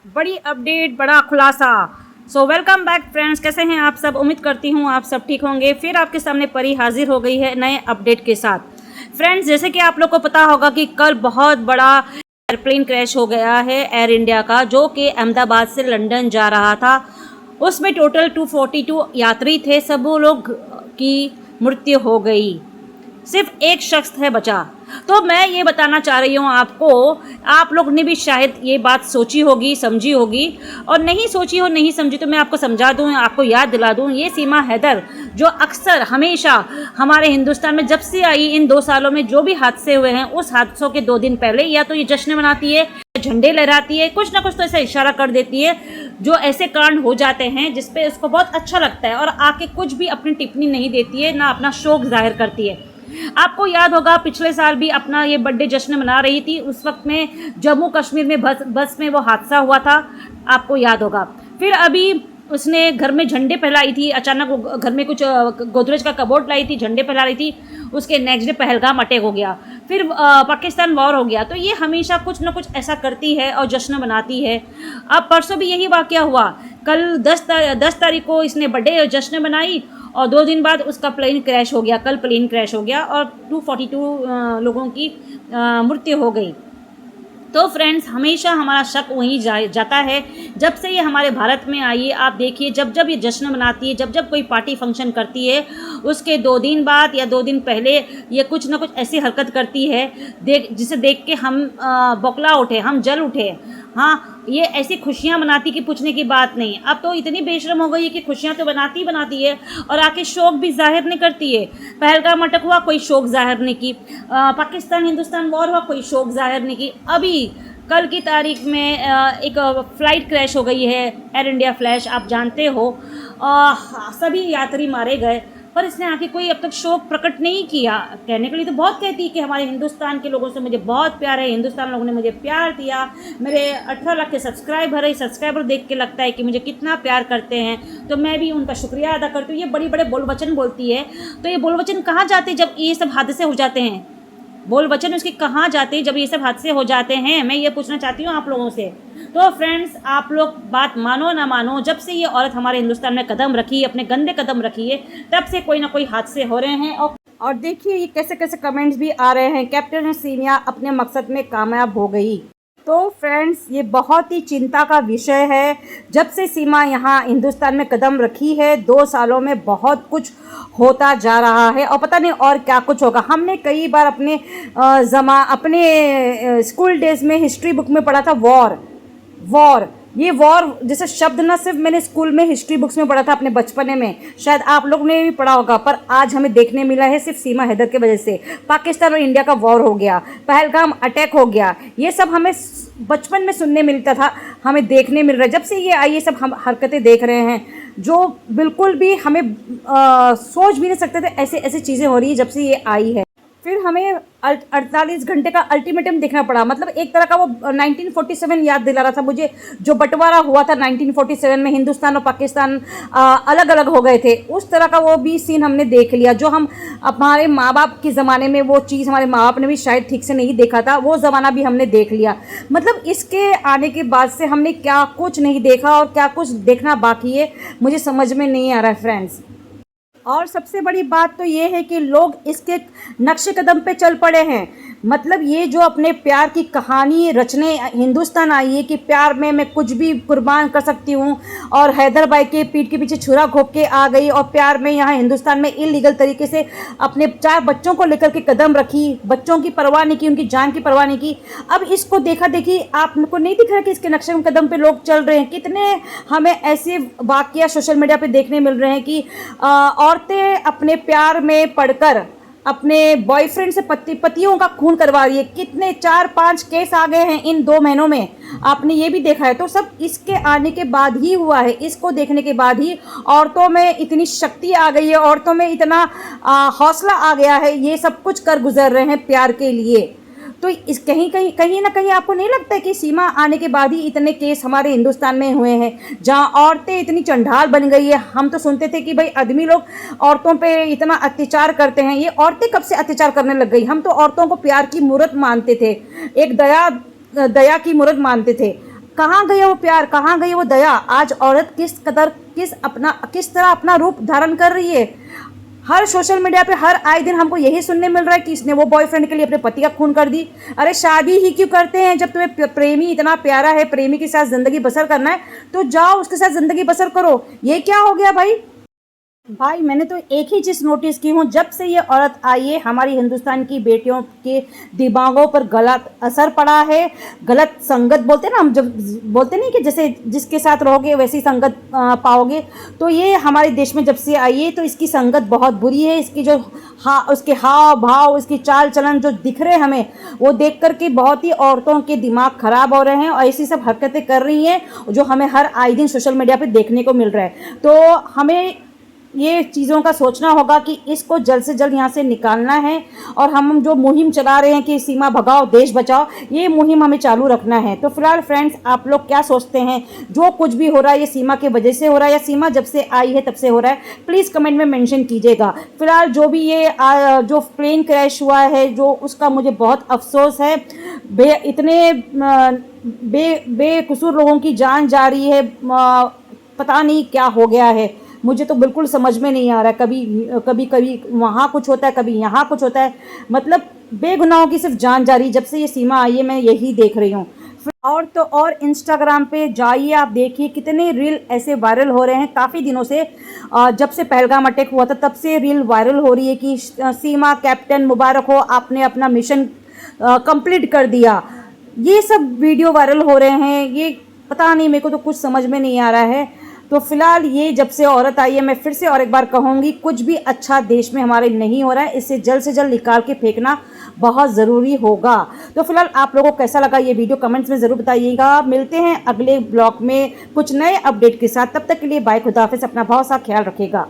बड़ी अपडेट, बड़ा खुलासा। सो वेलकम बैक फ्रेंड्स, कैसे हैं आप सब। उम्मीद करती हूँ आप सब ठीक होंगे। फिर आपके सामने परी हाजिर हो गई है नए अपडेट के साथ। फ्रेंड्स, जैसे कि आप लोग को पता होगा कि कल बहुत बड़ा एयरप्लेन क्रैश हो गया है एयर इंडिया का, जो कि अहमदाबाद से लंदन जा रहा था। उसमें टोटल 242 यात्री थे। सब लोग की मृत्यु हो गई, सिर्फ एक शख्स है बचा। तो मैं ये बताना चाह रही हूँ आपको, आप लोग ने भी शायद ये बात सोची होगी, समझी होगी, और नहीं सोची हो, नहीं समझी तो मैं आपको समझा दूँ, आपको याद दिला दूँ। ये सीमा हैदर जो अक्सर हमेशा हमारे हिंदुस्तान में जब से आई, इन 2 सालों में जो भी हादसे हुए हैं, उस हादसों के 2 दिन पहले या तो ये जश्न मनाती है, झंडे लहराती है, कुछ ना कुछ तो ऐसा इशारा कर देती है। जो ऐसे कांड हो जाते हैं जिसपे उसको बहुत अच्छा लगता है, और आके कुछ भी अपनी टिप्पणी नहीं देती है, ना अपना शौक जाहिर करती है। आपको याद होगा पिछले साल भी अपना ये बर्थडे जश्न मना रही थी। उस वक्त में जम्मू कश्मीर में बस में वो हादसा हुआ था, आपको याद होगा। फिर अभी उसने घर में झंडे फहलाई थी, अचानक वो घर में कुछ गोदरेज का कबोर्ड लाई थी, झंडे फहला रही थी। उसके नेक्स्ट डे पहलगाम अटैक हो गया, फिर पाकिस्तान वॉर हो गया। तो ये हमेशा कुछ ना कुछ ऐसा करती है और जश्न मनाती है। अब परसों भी यही वाकया हुआ। कल 10 तारीख को इसने बर्थडे जश्न मनाई और 2 दिन बाद उसका प्लेन क्रैश हो गया। कल प्लेन क्रैश हो गया और 242 लोगों की मृत्यु हो गई। तो फ्रेंड्स, हमेशा हमारा शक वहीं जाता है जब से ये हमारे भारत में आई है। आप देखिए, जब जब ये जश्न मनाती है, जब जब कोई पार्टी फंक्शन करती है, उसके 2 दिन बाद या 2 दिन पहले ये कुछ ना कुछ ऐसी हरकत करती है जिसे देख के हम बौखला उठे, हम जल उठे। हाँ, ये ऐसी खुशियाँ मनाती कि पूछने की बात नहीं। अब तो इतनी बेशरम हो गई है कि खुशियाँ तो बनाती है और आके शौक भी जाहिर नहीं करती है। पहलगाम अटक हुआ, कोई शौक जाहिर नहीं की। पाकिस्तान हिंदुस्तान वॉर हुआ, कोई शौक जाहिर नहीं की। अभी कल की तारीख में एक फ़्लाइट क्रैश हो गई है, एयर इंडिया फ्लैश, आप जानते हो। सभी यात्री मारे गए, पर इसने आके कोई अब तक शोक प्रकट नहीं किया। कहने के लिए तो बहुत कहती है कि हमारे हिंदुस्तान के लोगों से मुझे बहुत प्यार है, हिंदुस्तान लोगों ने मुझे प्यार दिया, मेरे 18 लाख के सब्सक्राइबर देख के लगता है कि मुझे कितना प्यार करते हैं, तो मैं भी उनका शुक्रिया अदा करती हूँ। ये बड़े बड़े बोल वचन बोलती है। तो ये बोल वचन कहाँ जाते जब ये सब हादसे हो जाते हैं? बोल वचन उसके कहाँ जाते हैं जब ये सब हादसे हो जाते हैं? मैं ये पूछना चाहती हूँ आप लोगों से। तो फ्रेंड्स, आप लोग बात मानो ना मानो, जब से ये औरत हमारे हिंदुस्तान में कदम रखी है, अपने गंदे कदम रखी है, तब से कोई ना कोई हादसे हो रहे हैं। और देखिए ये कैसे कैसे कमेंट्स भी आ रहे हैं, कैप्टन सीमा अपने मकसद में कामयाब हो गई। तो फ्रेंड्स, ये बहुत ही चिंता का विषय है। जब से सीमा यहाँ हिंदुस्तान में कदम रखी है, 2 सालों में बहुत कुछ होता जा रहा है और पता नहीं और क्या कुछ होगा। हमने कई बार अपने स्कूल डेज में हिस्ट्री बुक में पढ़ा था वॉर। ये वॉर जैसे शब्द ना सिर्फ मैंने स्कूल में हिस्ट्री बुक्स में पढ़ा था अपने बचपने में, शायद आप लोग ने भी पढ़ा होगा, पर आज हमें देखने मिला है सिर्फ सीमा हैदर की वजह से। पाकिस्तान और इंडिया का वॉर हो गया, पहलगाम अटैक हो गया, ये सब हमें बचपन में सुनने मिलता था, हमें देखने मिल रहा है। जब से ये आई, ये सब हम हरकतें देख रहे हैं जो बिल्कुल भी हमें सोच भी नहीं सकते थे, ऐसे ऐसी चीज़ें हो रही है जब से ये आई है। फिर हमें 48 घंटे का अल्टीमेटम देखना पड़ा। मतलब एक तरह का वो 1947 याद दिला रहा था मुझे, जो बंटवारा हुआ था 1947 में, हिंदुस्तान और पाकिस्तान अलग अलग हो गए थे। उस तरह का वो भी सीन हमने देख लिया, जो हम हमारे माँ बाप के ज़माने में वो चीज़ हमारे माँ बाप ने भी शायद ठीक से नहीं देखा था, वो ज़माना भी हमने देख लिया। मतलब इसके आने के बाद से हमने क्या कुछ नहीं देखा और क्या कुछ देखना बाकी है, मुझे समझ में नहीं आ रहा है फ्रेंड्स। और सबसे बड़ी बात तो ये है कि लोग इसके नक्शे कदम पे चल पड़े हैं। मतलब ये जो अपने प्यार की कहानी रचने हिंदुस्तान आई है कि प्यार में मैं कुछ भी कुर्बान कर सकती हूँ, और हैदर भाई के पीठ के पीछे छुरा घोंप के आ गई और प्यार में यहाँ हिंदुस्तान में इलीगल तरीके से अपने 4 बच्चों को लेकर के कदम रखी, बच्चों की परवाह नहीं की, उनकी जान की परवाह नहीं की। अब इसको देखा देखी आपको नहीं दिख रहा कि इसके नक्शे कदम पे लोग चल रहे हैं? कितने हमें ऐसे वाकया सोशल मीडिया पे देखने मिल रहे हैं कि औरतें अपने प्यार में पड़कर अपने बॉयफ्रेंड से पतियों का खून करवा रही है। कितने 4-5 केस आ गए हैं इन 2 महीनों में, आपने ये भी देखा है। तो सब इसके आने के बाद ही हुआ है, इसको देखने के बाद ही औरतों में इतनी शक्ति आ गई है, औरतों में इतना हौसला आ गया है, ये सब कुछ कर गुजर रहे हैं प्यार के लिए। तो इस कहीं ना कहीं आपको नहीं लगता है कि सीमा आने के बाद ही इतने केस हमारे हिंदुस्तान में हुए हैं, जहां औरतें इतनी चंडाल बन गई है? हम तो सुनते थे कि भाई आदमी लोग औरतों पे इतना अत्याचार करते हैं, ये औरतें कब से अत्याचार करने लग गई? हम तो औरतों को प्यार की मूर्त मानते थे, एक दया की मूर्त मानते थे। कहाँ गया वो प्यार, कहाँ गई वो दया। आज औरत किस तरह अपना रूप धारण कर रही है। हर सोशल मीडिया पे हर आए दिन हमको यही सुनने मिल रहा है कि इसने वो बॉयफ्रेंड के लिए अपने पति का खून कर दी। अरे शादी ही क्यों करते हैं जब तुम्हें प्रेमी इतना प्यारा है, प्रेमी के साथ ज़िंदगी बसर करना है तो जाओ उसके साथ ज़िंदगी बसर करो। ये क्या हो गया भाई मैंने तो एक ही चीज़ नोटिस की हूँ, जब से ये औरत आई है हमारी हिंदुस्तान की बेटियों के दिमागों पर गलत असर पड़ा है। गलत संगत बोलते हैं ना हम, जब बोलते नहीं कि जैसे जिसके साथ रहोगे वैसी संगत पाओगे, तो ये हमारे देश में जब से आई है तो इसकी संगत बहुत बुरी है। इसकी जो उसके हाव भाव, इसकी चाल चलन जो दिख रहे हमें, वो देख करके बहुत ही औरतों के दिमाग खराब हो रहे हैं और ऐसी सब हरकतें कर रही हैं जो हमें हर आए दिन सोशल मीडिया पर देखने को मिल रहा है। तो हमें ये चीज़ों का सोचना होगा कि इसको जल्द से जल्द यहाँ से निकालना है। और हम जो मुहिम चला रहे हैं कि सीमा भगाओ देश बचाओ, ये मुहिम हमें चालू रखना है। तो फिलहाल फ्रेंड्स, आप लोग क्या सोचते हैं, जो कुछ भी हो रहा है ये सीमा की वजह से हो रहा है या सीमा जब से आई है तब से हो रहा है, प्लीज़ कमेंट में मेंशन कीजिएगा। फिलहाल जो भी ये जो प्लेन क्रैश हुआ है जो उसका मुझे बहुत अफसोस है। इतने बेकसूर लोगों की जान जा रही है, पता नहीं क्या हो गया है, मुझे तो बिल्कुल समझ में नहीं आ रहा है। कभी वहाँ कुछ होता है, कभी यहाँ कुछ होता है, मतलब बेगुनाहों की सिर्फ जान जा रही। जब से ये सीमा आई है मैं यही देख रही हूँ। और तो और इंस्टाग्राम पे जाइए, आप देखिए कितने रील ऐसे वायरल हो रहे हैं काफ़ी दिनों से। जब से पहलगाम अटैक हुआ था तब से रील वायरल हो रही है कि सीमा कैप्टन मुबारक हो, आपने अपना मिशन कंप्लीट कर दिया। ये सब वीडियो वायरल हो रहे हैं, ये पता नहीं, मेरे को तो कुछ समझ में नहीं आ रहा है। तो फिलहाल ये जब से औरत आई है, मैं फिर से और एक बार कहूँगी, कुछ भी अच्छा देश में हमारे नहीं हो रहा है, इसे जल्द से जल्द निकाल के फेंकना बहुत ज़रूरी होगा। तो फिलहाल आप लोगों को कैसा लगा ये वीडियो कमेंट्स में ज़रूर बताइएगा। मिलते हैं अगले ब्लॉग में कुछ नए अपडेट के साथ, तब तक के लिए बाय, खुदा हाफिज़, अपना बहुत सा ख्याल रखिएगा।